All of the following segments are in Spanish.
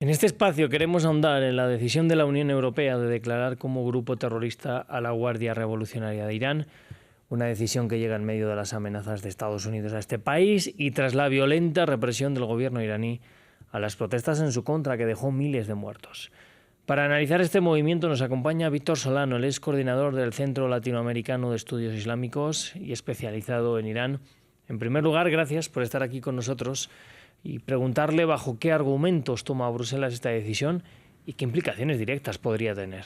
En este espacio queremos ahondar en la decisión de la Unión Europea de declarar como grupo terrorista a la Guardia Revolucionaria de Irán, una decisión que llega en medio de las amenazas de Estados Unidos a este país y tras la violenta represión del gobierno iraní a las protestas en su contra, que dejó miles de muertos. Para analizar este movimiento nos acompaña Víctor Solano, él es coordinador del Centro Latinoamericano de Estudios Islámicos y especializado en Irán. En primer lugar, gracias por estar aquí con nosotros y preguntarle bajo qué argumentos toma Bruselas esta decisión y qué implicaciones directas podría tener.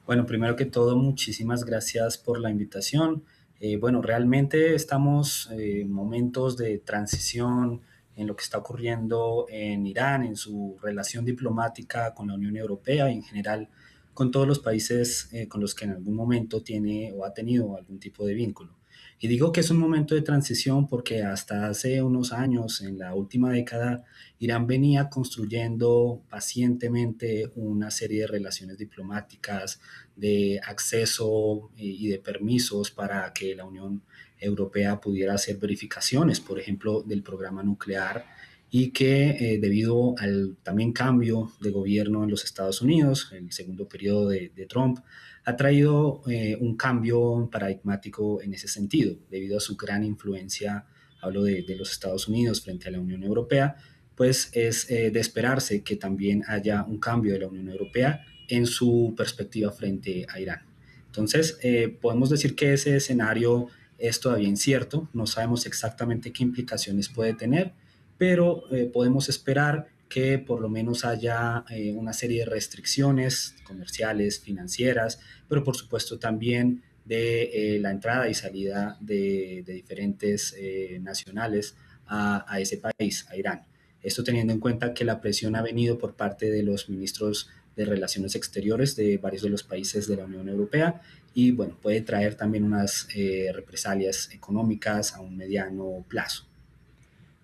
Bueno, primero que todo, muchísimas gracias por la invitación. Realmente estamos en momentos de transición en lo que está ocurriendo en Irán, en su relación diplomática con la Unión Europea y en general con todos los países con los que en algún momento tiene o ha tenido algún tipo de vínculo. Y digo que es un momento de transición porque hasta hace unos años, en la última década, Irán venía construyendo pacientemente una serie de relaciones diplomáticas, de acceso y de permisos para que la Unión Europea pudiera hacer verificaciones, por ejemplo, del programa nuclear y que debido al también cambio de gobierno en los Estados Unidos, el segundo periodo de Trump, ha traído un cambio paradigmático en ese sentido, debido a su gran influencia, hablo de los Estados Unidos frente a la Unión Europea, pues es de esperarse que también haya un cambio de la Unión Europea en su perspectiva frente a Irán. Entonces, podemos decir que ese escenario es todavía incierto, no sabemos exactamente qué implicaciones puede tener, pero podemos esperar que por lo menos haya una serie de restricciones comerciales, financieras, pero por supuesto también de la entrada y salida de diferentes nacionales a ese país, a Irán. Esto teniendo en cuenta que la presión ha venido por parte de los ministros de Relaciones Exteriores de varios de los países de la Unión Europea y bueno, puede traer también unas represalias económicas a un mediano plazo.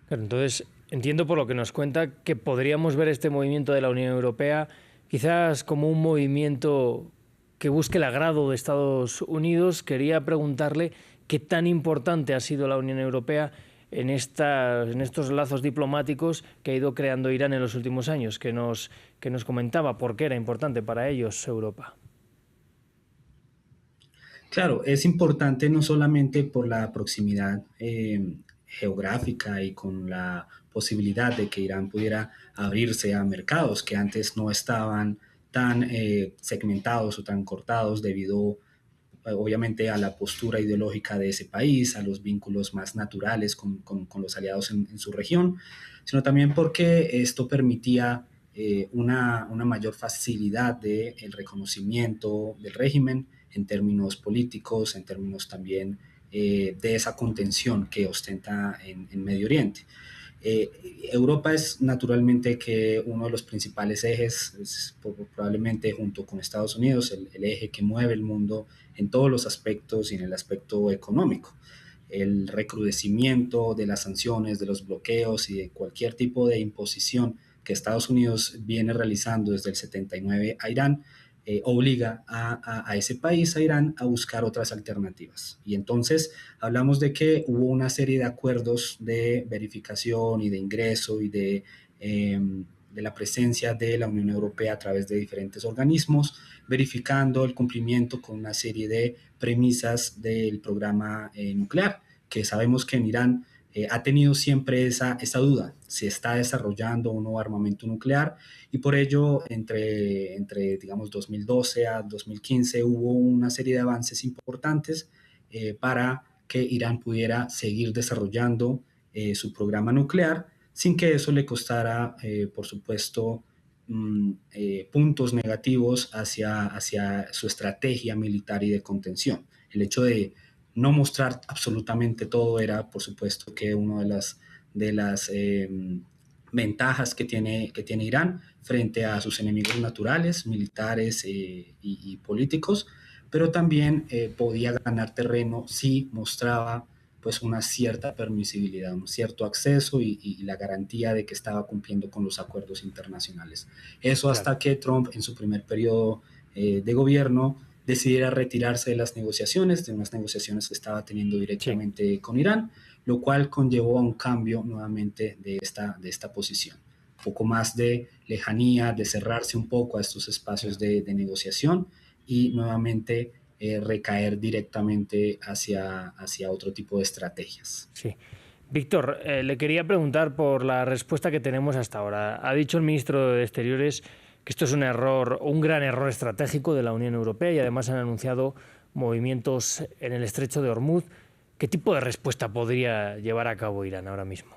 Claro, entonces, entiendo por lo que nos cuenta que podríamos ver este movimiento de la Unión Europea quizás como un movimiento que busque el agrado de Estados Unidos. Quería preguntarle qué tan importante ha sido la Unión Europea en estos lazos diplomáticos que ha ido creando Irán en los últimos años, que nos comentaba por qué era importante para ellos Europa. Claro, es importante no solamente por la proximidad geográfica y con la posibilidad de que Irán pudiera abrirse a mercados que antes no estaban tan segmentados o tan cortados debido obviamente a la postura ideológica de ese país, a los vínculos más naturales con los aliados en su región, sino también porque esto permitía una mayor facilidad del reconocimiento del régimen en términos políticos, en términos también de esa contención que ostenta en Medio Oriente. Eh, Europa es naturalmente que uno de los principales ejes, es probablemente junto con Estados Unidos, el eje que mueve el mundo en todos los aspectos y en el aspecto económico. El recrudecimiento de las sanciones, de los bloqueos y de cualquier tipo de imposición que Estados Unidos viene realizando desde el 79 a Irán, obliga a ese país, a Irán, a buscar otras alternativas. Y entonces hablamos de que hubo una serie de acuerdos de verificación y de ingreso y de la presencia de la Unión Europea a través de diferentes organismos, verificando el cumplimiento con una serie de premisas del programa nuclear, que sabemos que en Irán ha tenido siempre esa duda, si está desarrollando un nuevo armamento nuclear, y por ello digamos, 2012 a 2015 hubo una serie de avances importantes para que Irán pudiera seguir desarrollando su programa nuclear sin que eso le costara, por supuesto, puntos negativos hacia su estrategia militar y de contención. El hecho de no mostrar absolutamente todo era, por supuesto, que una de las ventajas que tiene Irán frente a sus enemigos naturales, militares y políticos, pero también podía ganar terreno si mostraba pues una cierta permisibilidad, un cierto acceso y la garantía de que estaba cumpliendo con los acuerdos internacionales. Eso Claro. hasta que Trump en su primer periodo de gobierno decidiera retirarse de las negociaciones, de unas negociaciones que estaba teniendo Sí. directamente con Irán, lo cual conllevó a un cambio nuevamente de esta posición. poco más de lejanía, de cerrarse un poco a estos espacios de negociación y nuevamente recaer directamente hacia otro tipo de estrategias. Sí. Víctor, le quería preguntar por la respuesta que tenemos hasta ahora. Ha dicho el ministro de Exteriores que esto es un error, un gran error estratégico de la Unión Europea y además han anunciado movimientos en el estrecho de Hormuz. ¿Qué tipo de respuesta podría llevar a cabo Irán ahora mismo?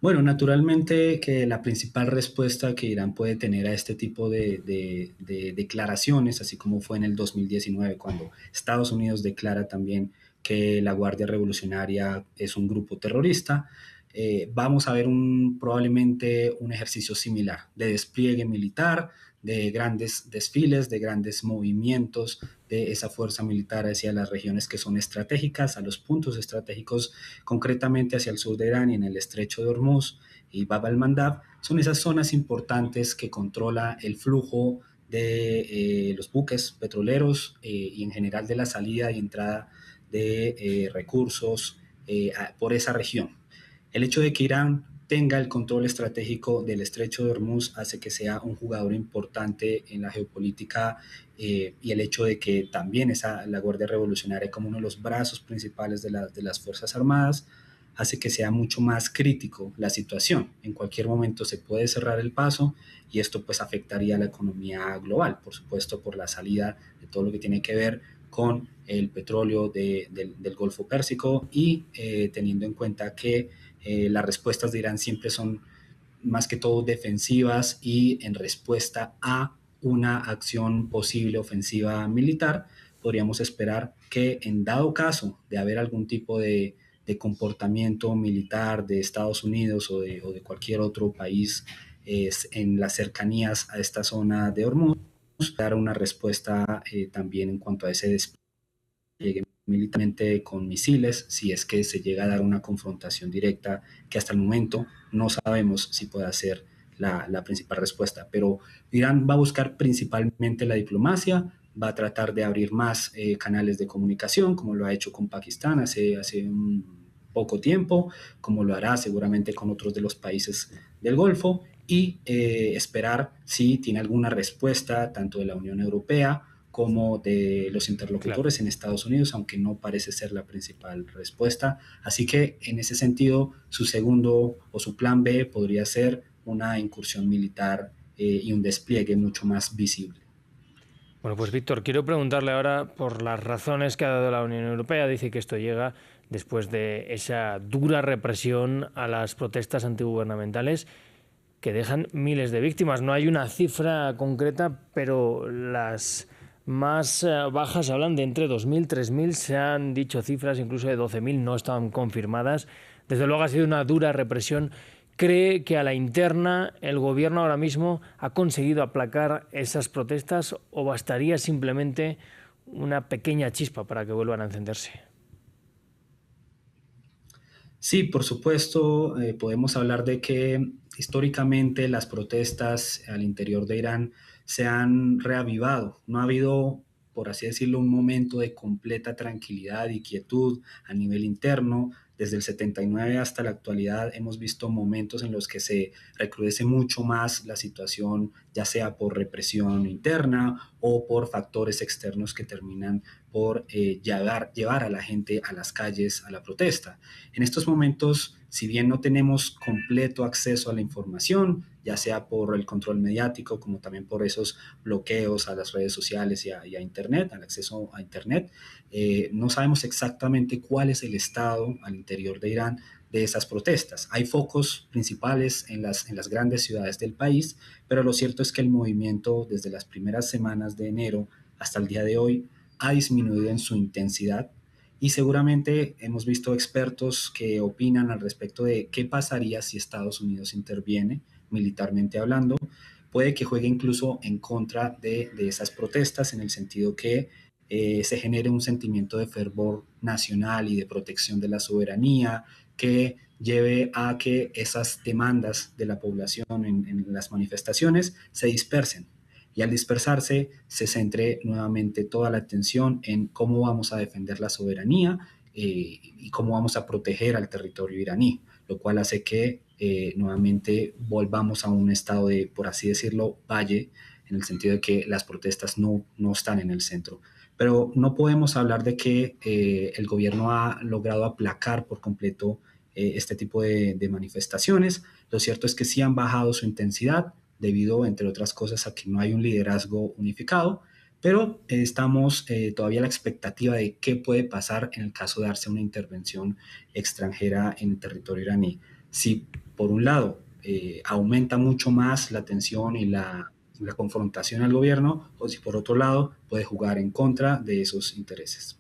Bueno, naturalmente que la principal respuesta que Irán puede tener a este tipo de declaraciones, así como fue en el 2019 cuando Estados Unidos declara también que la Guardia Revolucionaria es un grupo terrorista, vamos a ver probablemente un ejercicio similar de despliegue militar, de grandes desfiles, de grandes movimientos de esa fuerza militar hacia las regiones que son estratégicas, a los puntos estratégicos, concretamente hacia el sur de Irán y en el estrecho de Hormuz y Bab al-Mandab, son esas zonas importantes que controla el flujo de los buques petroleros y en general de la salida y entrada de recursos por esa región. El hecho de que Irán tenga el control estratégico del estrecho de Hormuz hace que sea un jugador importante en la geopolítica y el hecho de que también la Guardia Revolucionaria como uno de los brazos principales de las Fuerzas Armadas hace que sea mucho más crítico la situación. En cualquier momento se puede cerrar el paso y esto pues afectaría a la economía global, por supuesto por la salida de todo lo que tiene que ver con el petróleo del Golfo Pérsico y teniendo en cuenta que las respuestas de Irán siempre son más que todo defensivas y en respuesta a una acción posible ofensiva militar, podríamos esperar que en dado caso de haber algún tipo de comportamiento militar de Estados Unidos o de cualquier otro país en las cercanías a esta zona de Hormuz, dar una respuesta también en cuanto a ese despliegue militarmente con misiles, si es que se llega a dar una confrontación directa, que hasta el momento no sabemos si puede ser la principal respuesta. Pero Irán va a buscar principalmente la diplomacia, va a tratar de abrir más canales de comunicación, como lo ha hecho con Pakistán hace un poco tiempo, como lo hará seguramente con otros de los países del Golfo, y esperar si tiene alguna respuesta tanto de la Unión Europea como de los interlocutores Claro. en Estados Unidos, aunque no parece ser la principal respuesta. Así que en ese sentido, su segundo o su plan B podría ser una incursión militar y un despliegue mucho más visible. Bueno, pues Víctor, quiero preguntarle ahora por las razones que ha dado la Unión Europea. Dice que esto llega después de esa dura represión a las protestas antigubernamentales que dejan miles de víctimas. No hay una cifra concreta, pero las más bajas hablan de entre 2.000 y 3.000. Se han dicho cifras incluso de 12.000, no estaban confirmadas. Desde luego ha sido una dura represión. ¿Cree que a la interna el gobierno ahora mismo ha conseguido aplacar esas protestas o bastaría simplemente una pequeña chispa para que vuelvan a encenderse? Sí, por supuesto, podemos hablar de que históricamente las protestas al interior de Irán se han reavivado. No ha habido, por así decirlo, un momento de completa tranquilidad y quietud a nivel interno. Desde el 79 hasta la actualidad hemos visto momentos en los que se recrudece mucho más la situación, ya sea por represión interna o por factores externos que terminan por llevar a la gente a las calles, a la protesta. En estos momentos, si bien no tenemos completo acceso a la información, ya sea por el control mediático, como también por esos bloqueos a las redes sociales y a Internet, al acceso a Internet, no sabemos exactamente cuál es el estado al interior de Irán de esas protestas. Hay focos principales en las grandes ciudades del país, pero lo cierto es que el movimiento desde las primeras semanas de enero hasta el día de hoy ha disminuido en su intensidad y seguramente hemos visto expertos que opinan al respecto de qué pasaría si Estados Unidos interviene militarmente hablando. Puede que juegue incluso en contra de esas protestas en el sentido que se genere un sentimiento de fervor nacional y de protección de la soberanía que lleve a que esas demandas de la población en las manifestaciones se dispersen y al dispersarse se centre nuevamente toda la atención en cómo vamos a defender la soberanía y cómo vamos a proteger al territorio iraní. lo cual hace que nuevamente volvamos a un estado de, por así decirlo, valle, en el sentido de que las protestas no están en el centro. Pero no podemos hablar de que el gobierno ha logrado aplacar por completo este tipo de manifestaciones. Lo cierto es que sí han bajado su intensidad debido, entre otras cosas, a que no hay un liderazgo unificado, pero estamos todavía a la expectativa de qué puede pasar en el caso de darse una intervención extranjera en el territorio iraní. Si por un lado aumenta mucho más la tensión y la confrontación al gobierno, o si por otro lado puede jugar en contra de esos intereses.